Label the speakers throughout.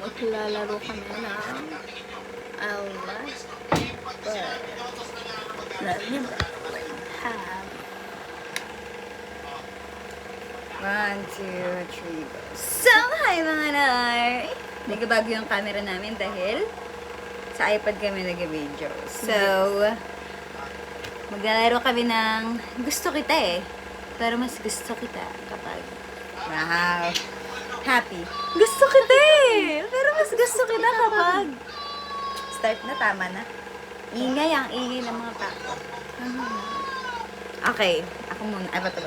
Speaker 1: maglalaro kami ng Outlast. But, let me have
Speaker 2: 1, 2, 3, go. So, hi mga Nar! Nagbabago yung camera namin dahil sa iPad kami nag-video. So, maglalaro kami ng gusto kita eh. Pero mas gusto kita kapag wow, happy. Gusto kita eh! Pero mas gusto kita kapag start na, tama na. Ingay ang ingay ng mga tao. Okay, ako muna. Ay, bato.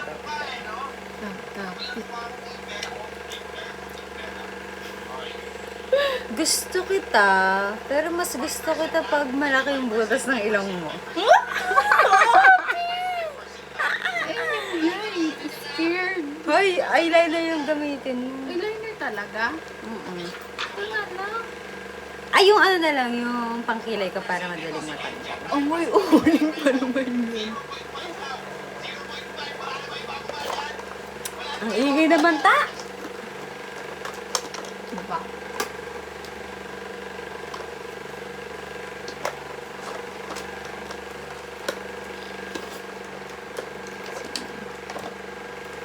Speaker 2: Gusto kita, pero mas gusto kita pag malaki yung butas ng ilong mo.
Speaker 1: Ay, scared.
Speaker 2: Hoy, eyeliner yung gamitin mo.
Speaker 1: Eyeliner talaga? Wala lang.
Speaker 2: Ay, yung ano na lang, yung pangkilay ko para madaling matanggal.
Speaker 1: Oh, may uling pa naman yun.
Speaker 2: Ang ingay naman ta!
Speaker 1: Diba?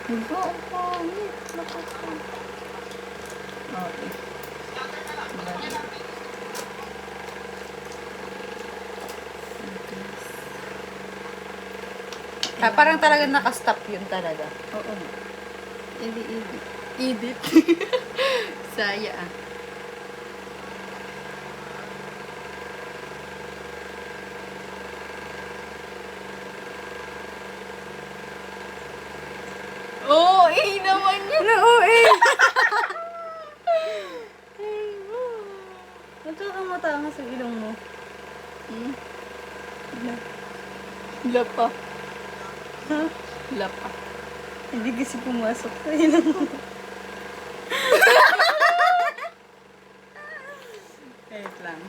Speaker 1: Diba, ang pangit. Nakasal. Okay.
Speaker 2: Parang talaga nakastop yun talaga.
Speaker 1: Oo. Edit. Saya ah. Oh, naman yun.
Speaker 2: Ano, oo eh. Nagkakamatanga sa ilong mo.
Speaker 1: Lapa. Lapa.
Speaker 2: Hindi kasi pumasok sa ilong mo. Wait lang.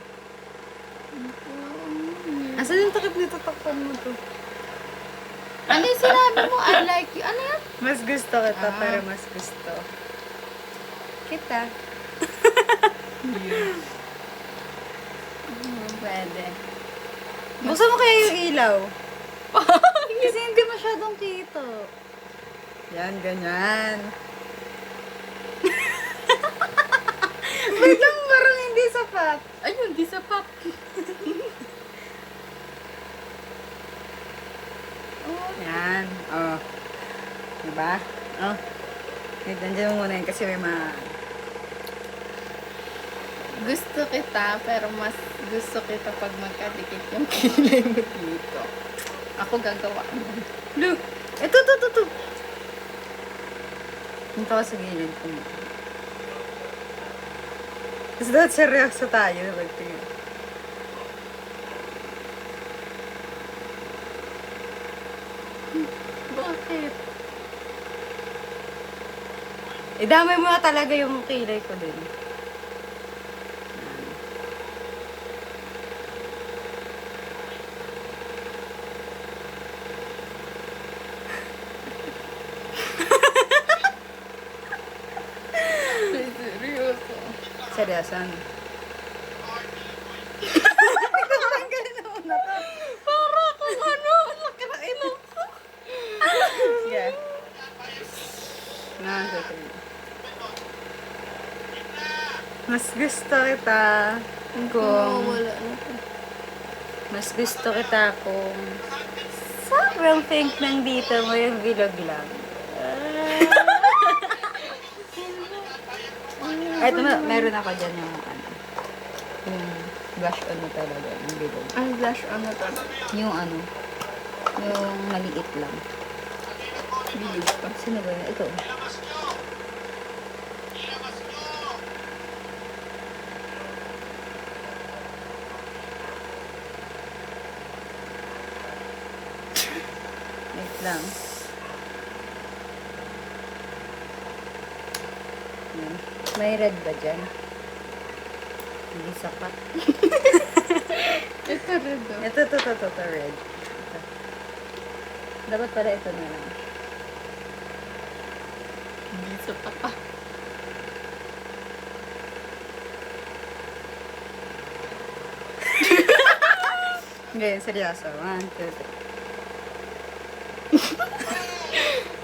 Speaker 2: Asan yung takip nito? Takpan mo to.
Speaker 1: Ano yung sinabi mo? I like you. Ano yan?
Speaker 2: Mas gusto kita, pero mas gusto kita.
Speaker 1: Pwede.
Speaker 2: Buksan mo kaya yung ilaw. Kasi hindi masyadong kita. Yan, ganyan. Wait lang, parang hindi sapat.
Speaker 1: Ayun, di sa pop.
Speaker 2: Yan. Oh. Diba? Oh. Wait, nandiyan mo muna yun kasi may
Speaker 1: Gusto kita, pero mas gusto kita pag magkadikit yung kilay mo dito. Ako gagawa mo.
Speaker 2: Look! Ito. Punta ko sa gilid ko. Tapos dapat seryoso tayo. Pagtingin.
Speaker 1: Bakit?
Speaker 2: Idamay mo na talaga yung kilay ko din.
Speaker 1: Seryoso.
Speaker 2: Seryosan. Tanggalin na muna to.
Speaker 1: Para kung ano, laki na ilong ko.
Speaker 2: Sige. 1, 2, 3. Mas gusto kita kung...
Speaker 1: Wala na to.
Speaker 2: Mas gusto kita kung... Sobrang pink ng dito mo yung bilog lang. Ay, ito, meron ako dyan yung ano. Yung blush on na talaga. Yung bilog.
Speaker 1: Ang blush on na talaga.
Speaker 2: Yung ano. Yung maliit lang.
Speaker 1: Bilog pa.
Speaker 2: Sino ba yun? Ito. Wait lang. Yan. May red ba dyan? Hindi sapat.
Speaker 1: Ito rin daw.
Speaker 2: Ito, red. Ito. Dapat pala ito na lang.
Speaker 1: Hindi sa papa.
Speaker 2: Ngayon, seryoso. 1, 2, 3.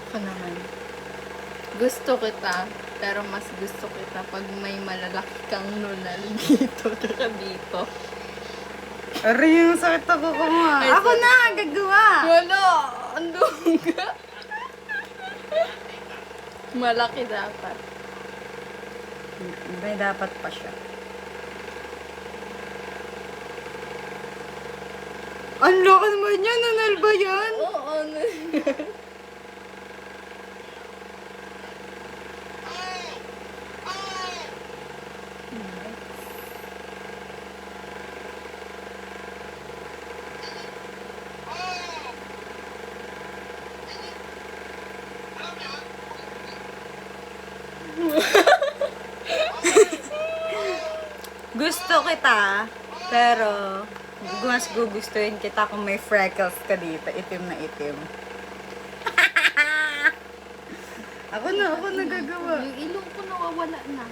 Speaker 1: Ako naman. Gusto kita, pero mas gusto kita pag may malalaki kang nunal dito, tsaka dito.
Speaker 2: Aray, yung sakit ako kuma.
Speaker 1: Ay,
Speaker 2: Ako
Speaker 1: sorry.
Speaker 2: na, gagawa.
Speaker 1: Wala! Andun ka! Malaki dapat.
Speaker 2: May dapat pa siya. Ang laki naman yan, nanal ba yan?
Speaker 1: Oo, ano
Speaker 2: Gusto kita, pero mas gugustuhin kita kung may freckles ka dito, itim na itim. Ako na gagawa.
Speaker 1: Yung ilong ko nawawala na.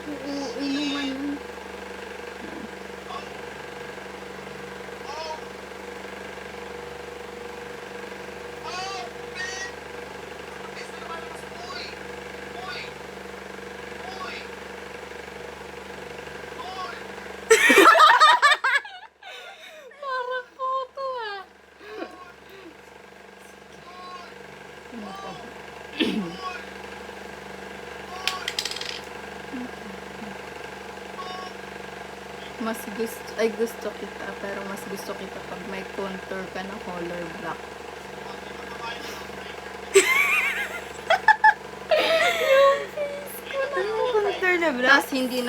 Speaker 1: Oo, inuman yun. Parang photo ah. Ano to? Gusto kita, pero mas gusto kita pag may contour ka na color black.
Speaker 2: Ano contour na black?
Speaker 1: Tapos hindi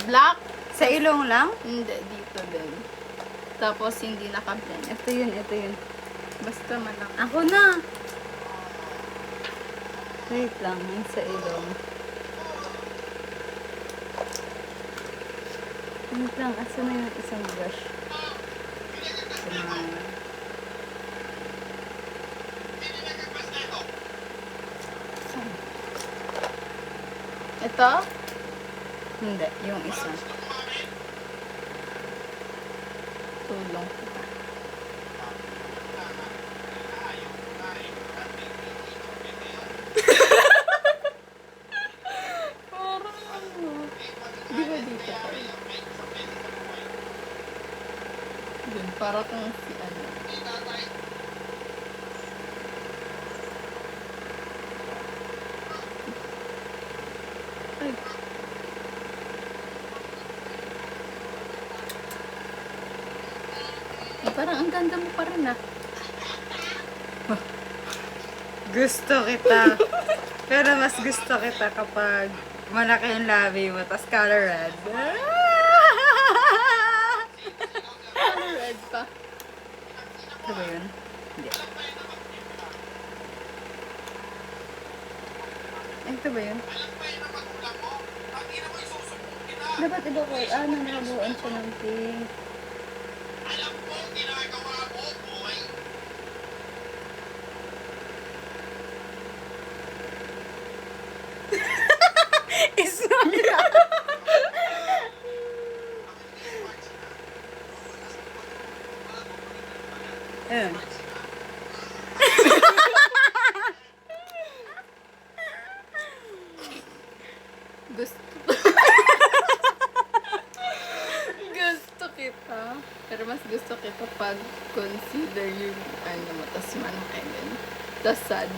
Speaker 1: black,
Speaker 2: Sa ilong lang?
Speaker 1: hindi, dito din. Tapos hindi naka-blend.
Speaker 2: Ito yun.
Speaker 1: Basta malaki.
Speaker 2: Ako na. Wait lang, yung sa ilong. Wait lang, asa na yung isang brush? Ito na.
Speaker 1: Ito?
Speaker 2: Hindi, yung isa.
Speaker 1: Tulong kita. Parang di ba dito pa rin? Dun, para kang si ano. Ay. Parang ang ganda mo pa rin ah.
Speaker 2: Gusto kita. Pero mas gusto kita kapag malaki yung labi mo, tas color red.
Speaker 1: Color red pa.
Speaker 2: Ito ba yun? Hindi. Ay, ito ba yun? Dapat iba ko, nakabuuan siya ng pink. Isang Ayun.
Speaker 1: Gusto. Gusto kita. Pero mas gusto kita pag consider yung ano mo, tas malaki din. Tas sad.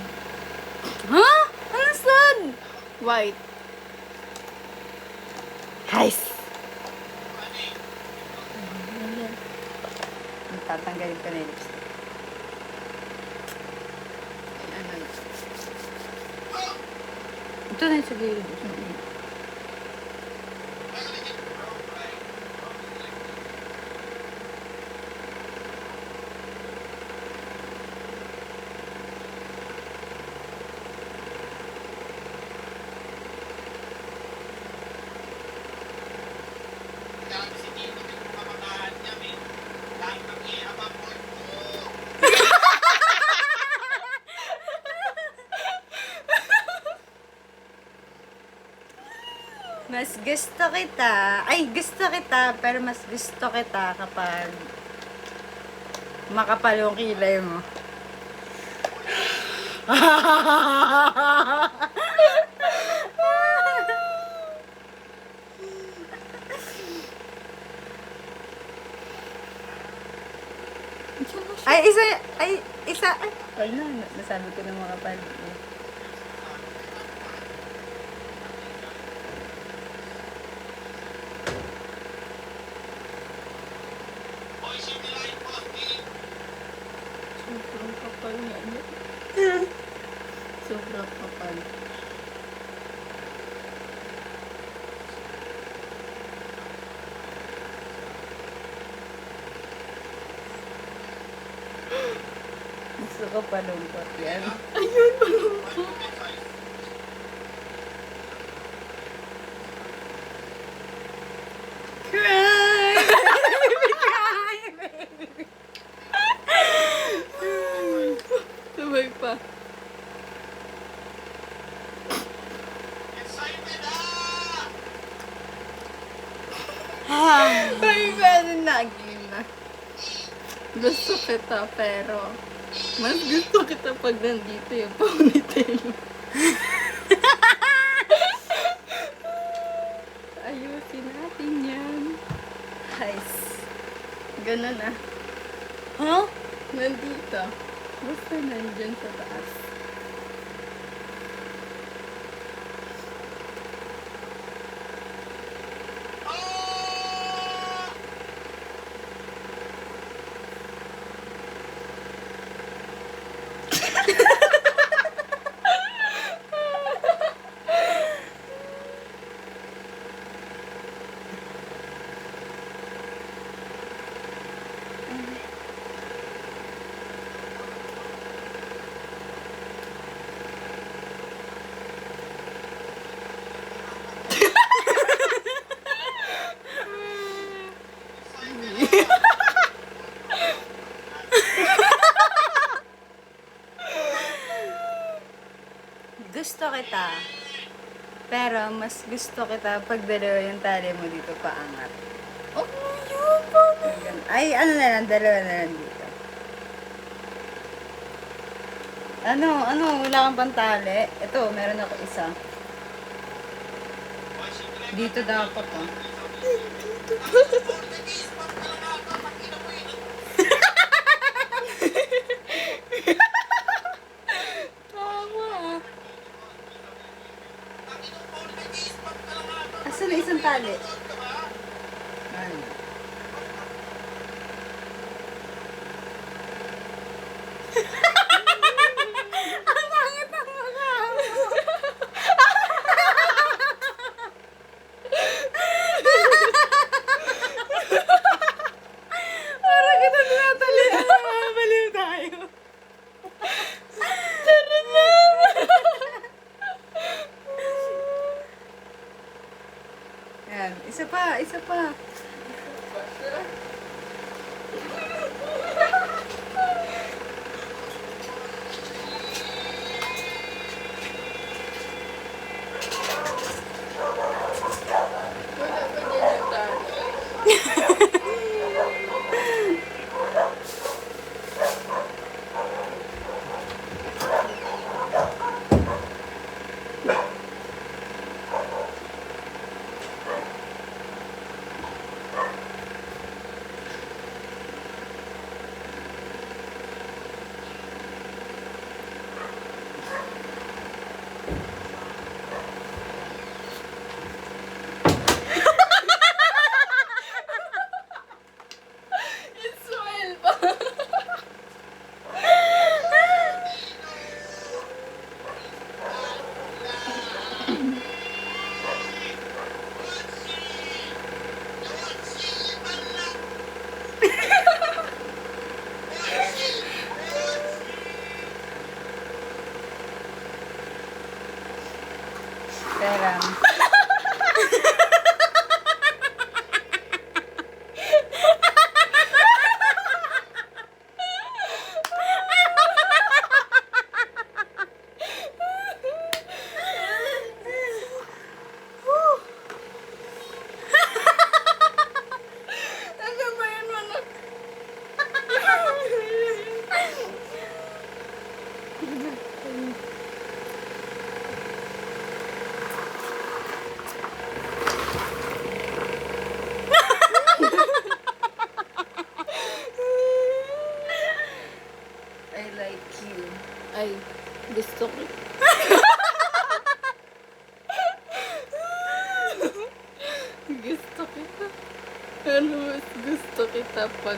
Speaker 2: Ha? Ano sad?
Speaker 1: White.
Speaker 2: Heis! Tatanggalin ko na yung lipstick.
Speaker 1: Ano na.
Speaker 2: Ito na yung sa gilid. Mas gusto kita. Ay, gusto kita. Pero mas gusto kita kapag makapal yung kilay mo. Ay, isa. Ay, isa. Ay, nasabi ko na makapal.
Speaker 1: Sobrang kapal nga niya. Sobrang kapal.
Speaker 2: Gusto ko palungkot yan.
Speaker 1: Ayun, malungkot.
Speaker 2: Cry!
Speaker 1: Sabay pa. Ay, pero naging na. Gusto kita, pero mas gusto kita pag nandito yung ponytail mo. Ayusin natin yan.
Speaker 2: Nice.
Speaker 1: Ganun ah.
Speaker 2: Huh?
Speaker 1: Nandito. Basta nandyan sa taas.
Speaker 2: Gusto kita. Pero mas gusto kita pag dalawa yung tali mo dito paangat.
Speaker 1: Oh, yun pa.
Speaker 2: Ay, ano na lang, dalawa na lang dito. Ano, wala kang pantali. Ito, meron ako isa. Dito dapat, oh.
Speaker 1: Tama.
Speaker 2: Asan na isang tali? Ano? Ang pangit ng mukha mo. Parang kita tinatalian. Baliw tayo.
Speaker 1: Tara na.
Speaker 2: Yan, isa pa, isa pa.
Speaker 1: Wala pa din yung tali. Smile pa.
Speaker 2: Pera.
Speaker 1: gusto kita. Gusto kita. Pero mas gusto kita pag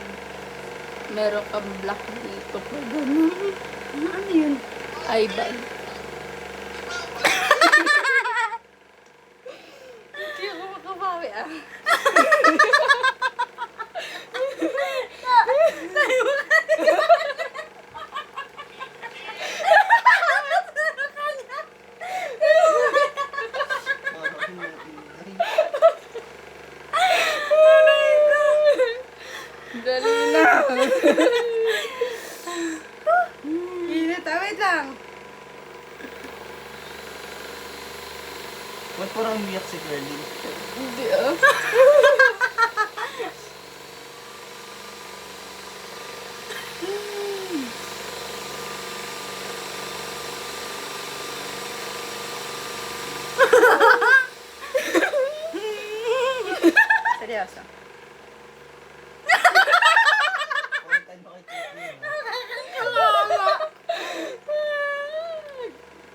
Speaker 1: meron kang black dito. Pag ganun.
Speaker 2: Ano yun?
Speaker 1: Ay, bye. Hindi ako makabawi ah. Dali na.
Speaker 2: Init, wait lang.
Speaker 3: Ba't parang umiyak si Curly?
Speaker 1: Hindi ah.
Speaker 2: Seryoso.
Speaker 3: One time ba kay Curly?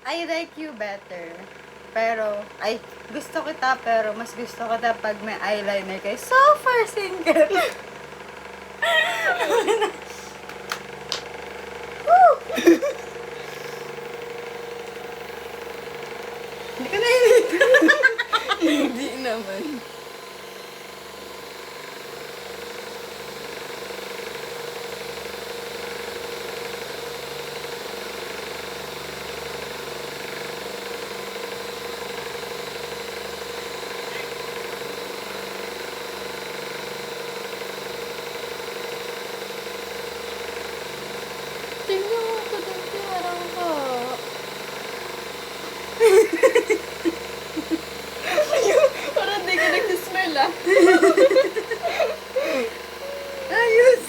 Speaker 2: I like you better. Pero, gusto kita, pero mas gusto kita pag may eyeliner kayo. So far, single. Woo! Hindi ka nainit.
Speaker 1: Hindi naman. Tingnan mo ako doon, parang ko. Parang di ka nag-smell ah.
Speaker 2: Ayos!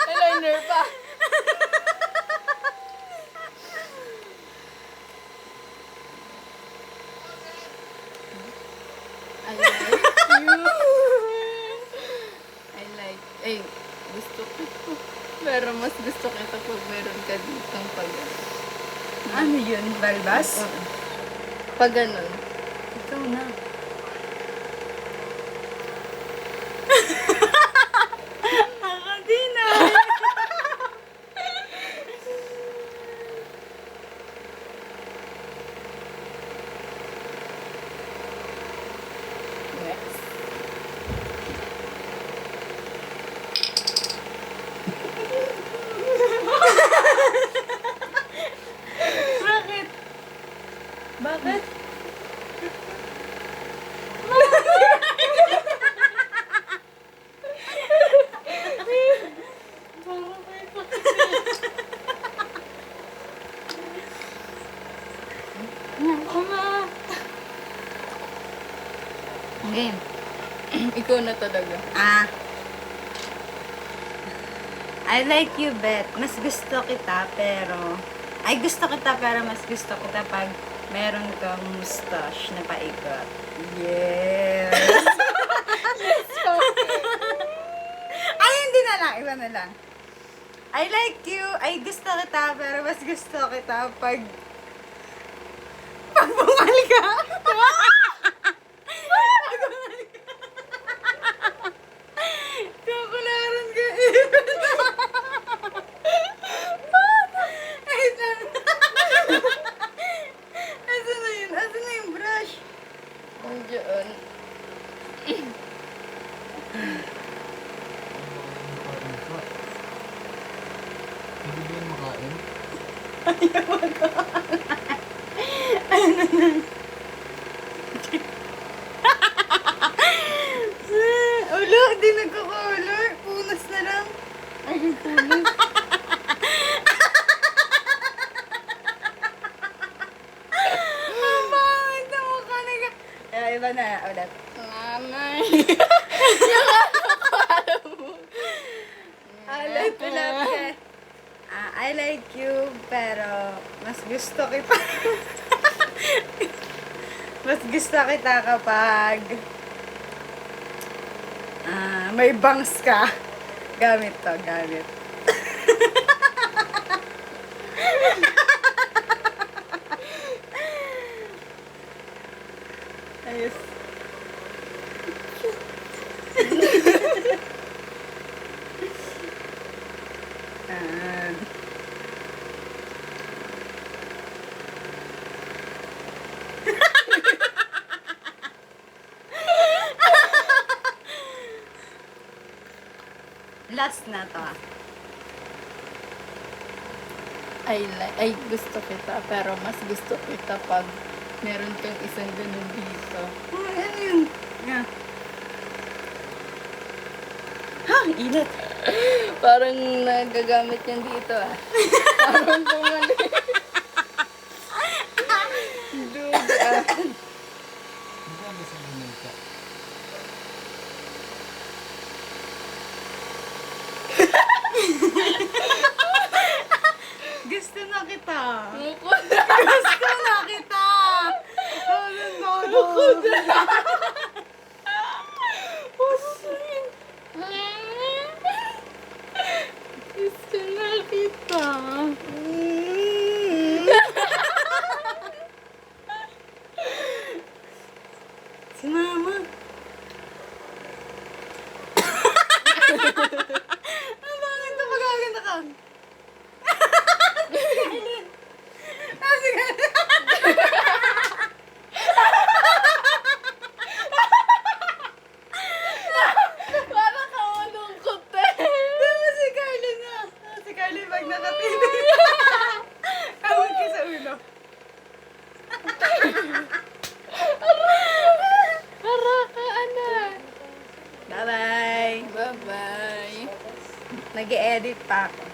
Speaker 1: Eyeliner pa. I like you. I like, gusto ko. Pero mas gusto kita pag meron ka ditong pag
Speaker 2: Ano yun? Balbas?
Speaker 1: Pag ganun.
Speaker 2: Ikaw na. Ako din na.
Speaker 1: Next.
Speaker 2: Bakit? Bakit? Game.
Speaker 1: Ikaw na talaga.
Speaker 2: I like you, Bet. Mas gusto kita, pero... gusto kita, pero mas gusto kita pag meron kang mustache na paikot. Yes! Hindi na lang. Iba na lang. I like you. Gusto kita, pero mas gusto kita pag... Pag bumal ka. Kakularan ka. Asan na yun? Asan na yung brush?
Speaker 1: Andiyan.
Speaker 3: Hindi ba yung makain?
Speaker 2: Ulo, di nagkakolor. Punas na lang.
Speaker 1: Ay, pulis.
Speaker 2: Ang pangit na mukha na ka. Iba na, ulit.
Speaker 1: Nanay. Yung
Speaker 2: pero mas gusto kita. Mas gusto kita kapag may bangs ka. Gamit to, gamit. Ayos. Ah. Last na to.
Speaker 1: Ay, gusto kita, pero mas gusto kita pag meron kang isang ganun dito.
Speaker 2: Ano yun? Yeah. Ha, init.
Speaker 1: Parang nagagamit yan dito ah. Parang bumalik. Dude ah.
Speaker 3: Hindi ka ba sa ganun ka?
Speaker 2: Gusto na kita.
Speaker 1: Muko
Speaker 2: Gusto na kita. Oh, no, no.
Speaker 1: Gusto na kita.
Speaker 2: Si Mama. Ang bakit ito magaganda ka? Sige.
Speaker 1: Parang kamalungkot eh.
Speaker 2: Tama si Carly na. Si Carly pag nakatinig. Tawag ka sa ulo.
Speaker 1: Haraka, anak.
Speaker 2: Bye-bye.
Speaker 1: Bye-bye.
Speaker 2: Nag-e-edit pa ako.